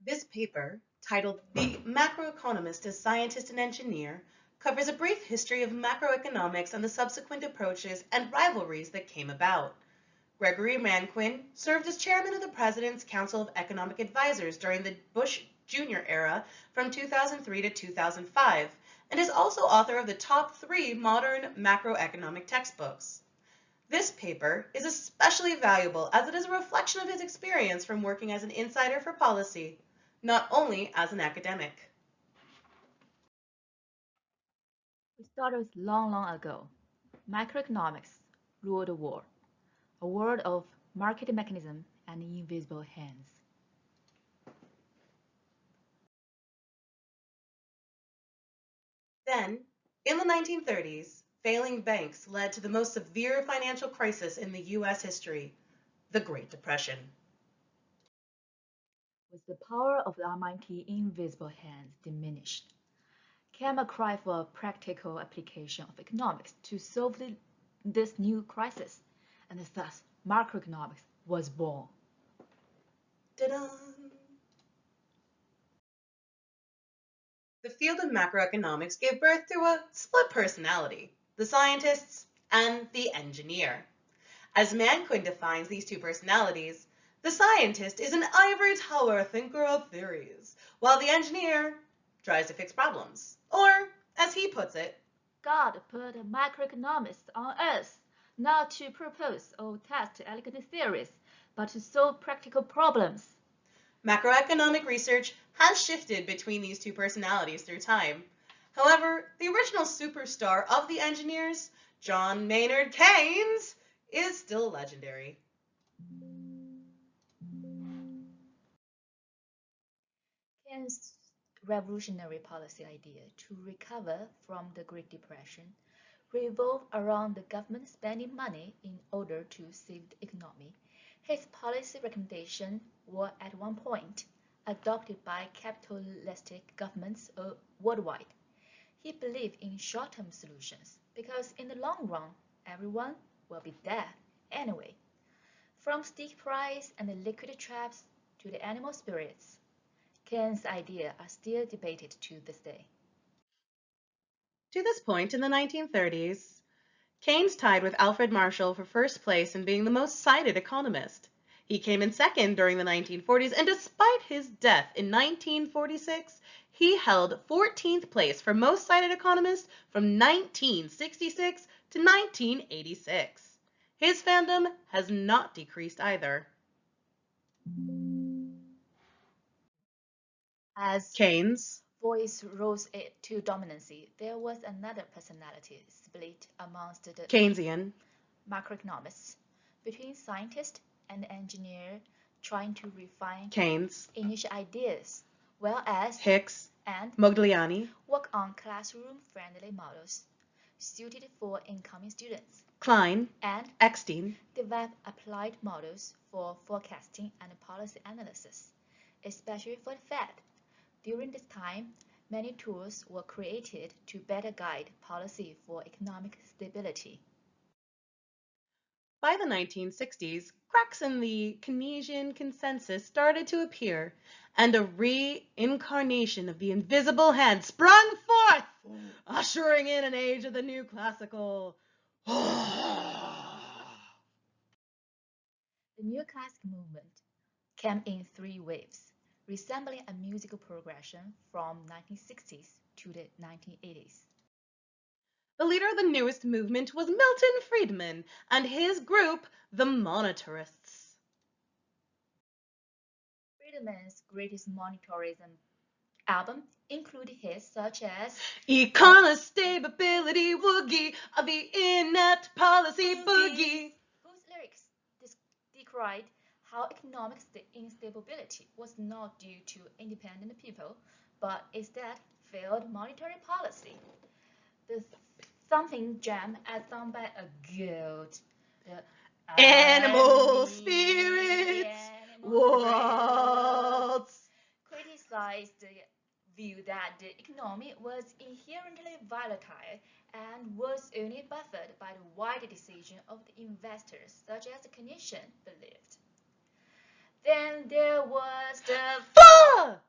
This paper, titled "The Macroeconomist as Scientist and Engineer," covers a brief history of macroeconomics and the subsequent approaches and rivalries that came about. Gregory Manquin served as chairman of the President's Council of Economic Advisers during the Bush Jr. era from 2003 to 2005, and is also author of the top 3 modern macroeconomic textbooks. This paper is especially valuable as it is a reflection of his experience from working as an insider for policy, not only as an academic. We started long, long ago. Macroeconomics ruled the world, a world of market mechanism and invisible hands. Then, in the 1930s, failing banks led to the most severe financial crisis in the U.S. history, the Great Depression. With the power of the almighty invisible hands diminished, came a cry for a practical application of economics to solve this new crisis, and thus macroeconomics was born. Ta-da! The field of macroeconomics gave birth to a split personality, the scientist and the engineer. As Manquin defines these two personalities, the scientist is an ivory tower thinker of theories, while the engineer tries to fix problems. Or, as he puts it, God put macroeconomists on earth not to propose or test elegant theories, but to solve practical problems. macroeconomic research has shifted between these two personalities through time. However, the original superstar of the engineers, John Maynard Keynes, is still legendary. Keynes' revolutionary policy idea to recover from the Great Depression revolved around the government spending money in order to save the economy. His policy recommendations were at one point adopted by capitalistic governments worldwide. He believed in short-term solutions because in the long run, everyone will be dead anyway. From stick price and the liquid traps to the animal spirits, Keynes' ideas are still debated to this day. To this point in the 1930s, Keynes tied with Alfred Marshall for first place in being the most cited economist. He came in second during the 1940s, and despite his death in 1946, he held 14th place for most cited economist from 1966 to 1986. His fandom has not decreased either. As Keynes, voice rose to dominancy, there was another personality split amongst the Keynesian, macroeconomists between scientist and engineer trying to refine Keynes, initial ideas, well as Hicks, and Modigliani, work on classroom-friendly models suited for incoming students, Klein, and Eckstein, develop applied models for forecasting and policy analysis, especially for the Fed. During this time, many tools were created to better guide policy for economic stability. By the 1960s, cracks in the Keynesian consensus started to appear, and a reincarnation of the invisible hand sprung forth, ushering in an age of the neoclassical. The Neoclassic Movement came in 3 waves, resembling a musical progression from 1960s to the 1980s. The leader of the newest movement was Milton Friedman and his group, the Monetarists. Friedman's greatest monetarism album include hits such as Economist stability woogie of the inept policy boogie. whose lyrics decried how economic instability was not due to independent people, but instead failed monetary policy. The thumping jam as sung by a goat. The Animal spirits waltz. criticized the view that the economy was inherently volatile and was only buffered by the wide decision of the investors, such as the Keynesian believed. Then there was the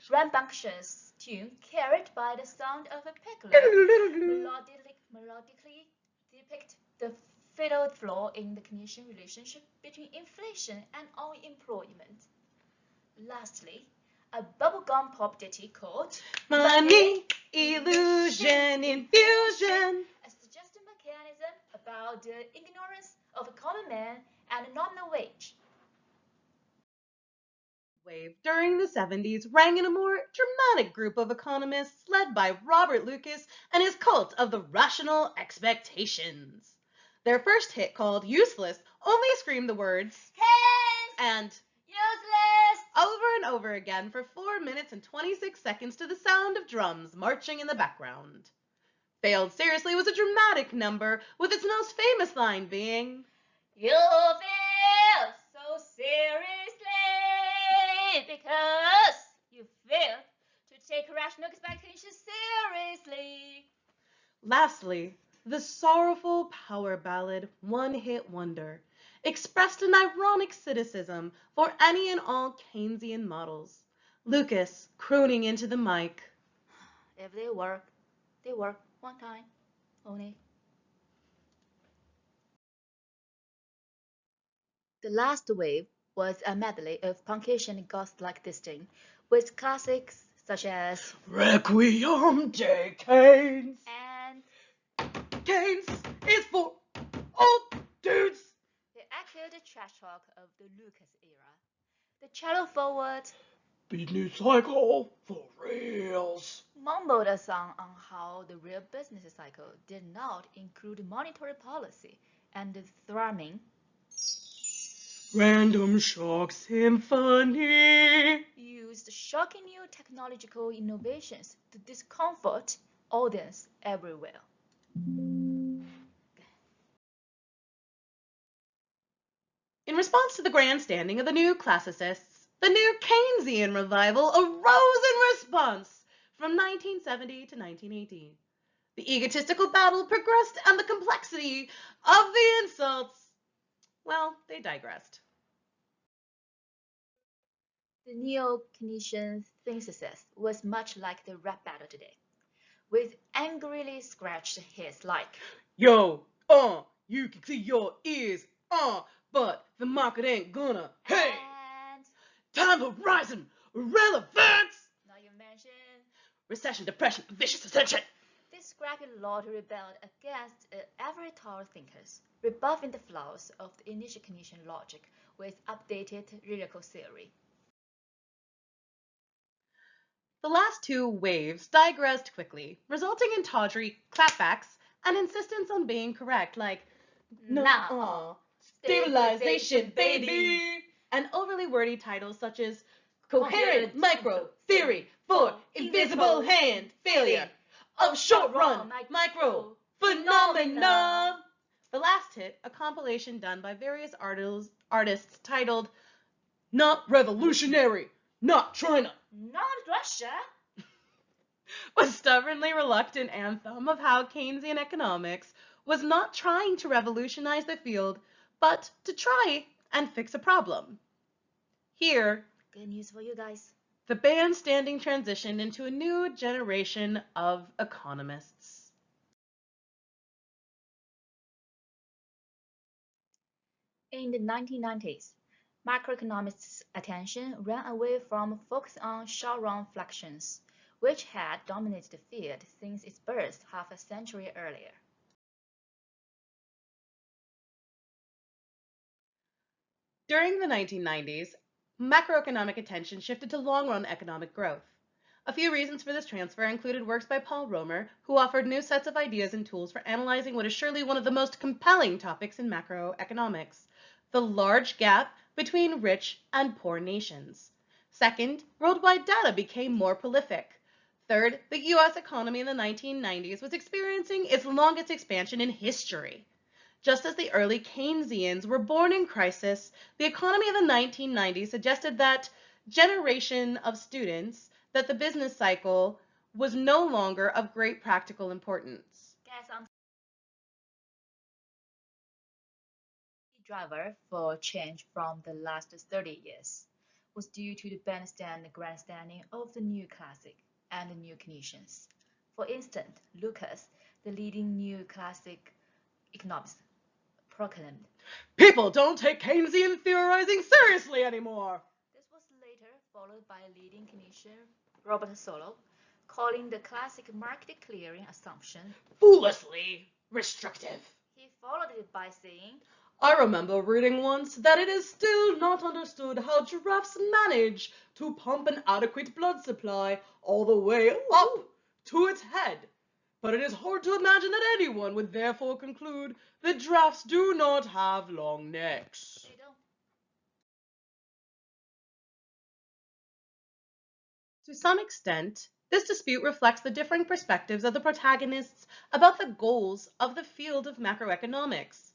rambunctious tune carried by the sound of a piccolo melodically depict the fatal flaw in the Keynesian relationship between inflation and unemployment. Lastly, a bubblegum pop ditty called Money, Illusion, Infusion, a suggestive mechanism about the ignorance of a common man and a nominal wage. Wave during the 70s rang in a more dramatic group of economists led by Robert Lucas and his cult of the rational expectations. Their first hit, called Useless, only screamed the words Hands! and Useless! over and over again for 4 minutes and 26 seconds to the sound of drums marching in the background. Failed Seriously was a dramatic number, with its most famous line being, You fail so seriously because you failed to take rational expectations seriously. Lastly, the sorrowful power ballad One Hit Wonder expressed an ironic cynicism for any and all Keynesian models. Lucas crooning into the mic. If they work one time only. The last wave was a medley of punkish and ghost-like disting, with classics such as Requiem de Keynes. and Keynes is for old dudes. they echoed the trash talk of the Lucas era. The cello forward Business cycle for reals. mumbled a song on how the real business cycle did not include monetary policy, and the thrumming Random Shock Symphony used shocking new technological innovations to discomfort audience everywhere. In response to the grandstanding of the new classicists, the new Keynesian revival arose in response from 1970 to 1918. The egotistical battle progressed, and the complexity of the insults, well, they digressed. The Neo-Keynesian synthesis was much like the rap battle today, with angrily scratched hits like, Yo, you can see your ears, but the market ain't gonna. Hey, and time horizon, relevance, not you mention. recession, depression, vicious attention. This scrappy lot rebelled against every tall thinkers, rebuffing the flaws of the initial Keynesian logic with updated lyrical theory. The last two waves digressed quickly, resulting in tawdry clapbacks and insistence on being correct, like, stabilization, baby, and overly wordy titles such as coherent micro theory for invisible hand failure of short run micro phenomena. The last hit, a compilation done by various artists titled Not Revolutionary, Not China, Not Russia! was stubbornly reluctant anthem of how Keynesian economics was not trying to revolutionize the field, but to try and fix a problem. Here, Good news for you guys. the bandstanding transitioned into a new generation of economists. In the 1990s, macroeconomists' attention ran away from focus on short-run fluctuations, which had dominated the field since its birth half a century earlier. During the 1990s, macroeconomic attention shifted to long-run economic growth. A few reasons for this transfer included works by Paul Romer, who offered new sets of ideas and tools for analyzing what is surely one of the most compelling topics in macroeconomics: the large gap between rich and poor nations. Second, worldwide data became more prolific. Third, the US economy in the 1990s was experiencing its longest expansion in history. Just as the early Keynesians were born in crisis, the economy of the 1990s suggested that generation of students that the business cycle was no longer of great practical importance. Guess I'm the driver for change from the last 30 years. was due to the bandstand and grandstanding of the Neoclassic and the New Keynesians. For instance, Lucas, the leading Neoclassic economist, proclaimed, "People don't take Keynesian theorizing seriously anymore." This was later followed by a leading Keynesian, Robert Solow, calling the classic market clearing assumption "Foolishly restrictive." He followed it by saying, I remember reading once that it is still not understood how giraffes manage to pump an adequate blood supply all the way up to its head. But it is hard to imagine that anyone would therefore conclude that giraffes do not have long necks. They don't. To some extent, this dispute reflects the differing perspectives of the protagonists about the goals of the field of macroeconomics.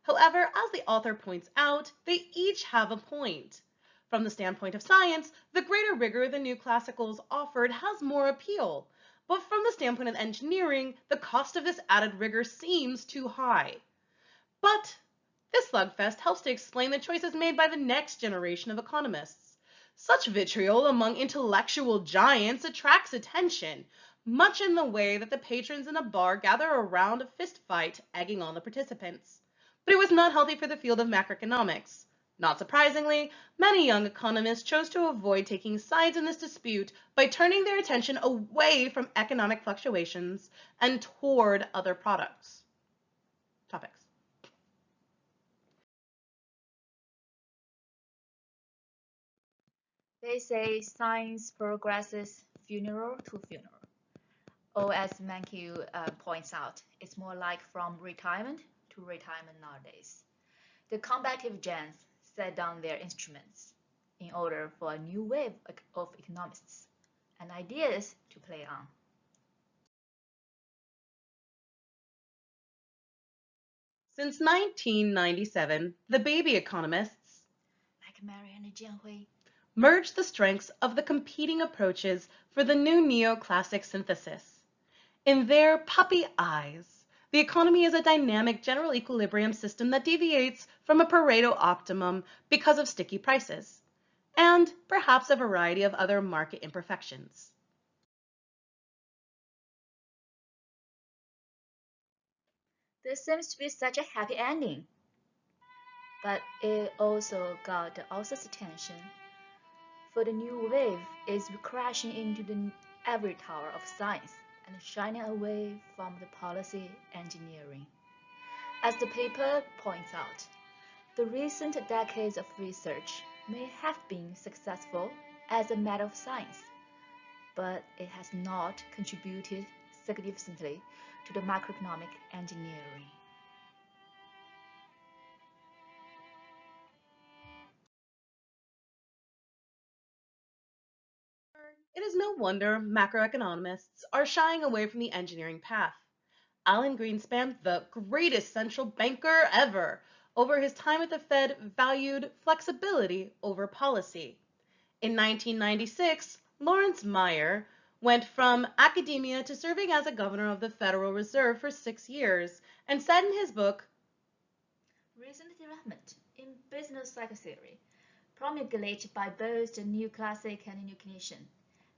However, as the author points out, they each have a point. From the standpoint of science, the greater rigor the neoclassicals offered has more appeal, but from the standpoint of engineering, the cost of this added rigor seems too high. But this slugfest helps to explain the choices made by the next generation of economists. Such vitriol among intellectual giants attracts attention, much in the way that the patrons in a bar gather around a fist fight, egging on the participants. But it was not healthy for the field of macroeconomics. Not surprisingly, many young economists chose to avoid taking sides in this dispute by turning their attention away from economic fluctuations and toward other topics. They say science progresses funeral to funeral. Or as Mankiw points out, it's more like from retirement to retirement nowadays. The combative gents set down their instruments in order for a new wave of economists and ideas to play on. Since 1997, the baby economists, like Mary and Jianhui, merged the strengths of the competing approaches for the new neoclassic synthesis. In their puppy eyes, the economy is a dynamic general equilibrium system that deviates from a Pareto optimum because of sticky prices, and perhaps a variety of other market imperfections. This seems to be such a happy ending. But it also got the author's attention, for the new wave is crashing into the ivory tower of science and shining away from the policy engineering. As the paper points out, the recent decades of research may have been successful as a matter of science, but it has not contributed significantly to the macroeconomic engineering. It is no wonder macroeconomists are shying away from the engineering path. Alan Greenspan, the greatest central banker ever, over his time at the Fed valued flexibility over policy. In 1996, Lawrence Meyer went from academia to serving as a governor of the Federal Reserve for 6 years and said in his book, Recent development in business cycle theory, promulgated by both the Neoclassic and the New Keynesian,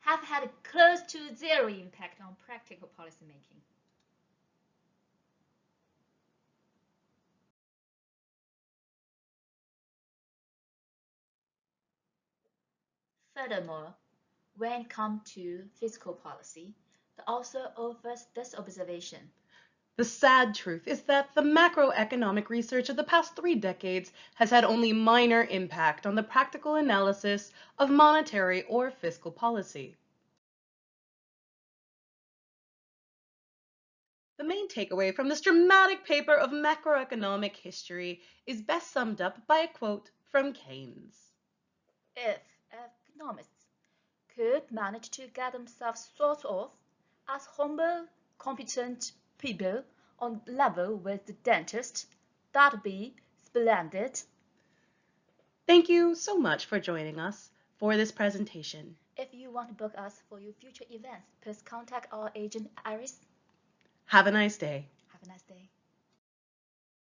have had close to zero impact on practical policymaking. Furthermore, when it comes to fiscal policy, the author offers this observation. the sad truth is that the macroeconomic research of the past 3 decades has had only minor impact on the practical analysis of monetary or fiscal policy. The main takeaway from this dramatic paper of macroeconomic history is best summed up by a quote from Keynes. If economists could manage to get themselves thought of as humble, competent people on level with the dentist, that'd be splendid. Thank you so much for joining us for this presentation. If you want to book us for your future events, please contact our agent Iris. Have a nice day. Have a nice day.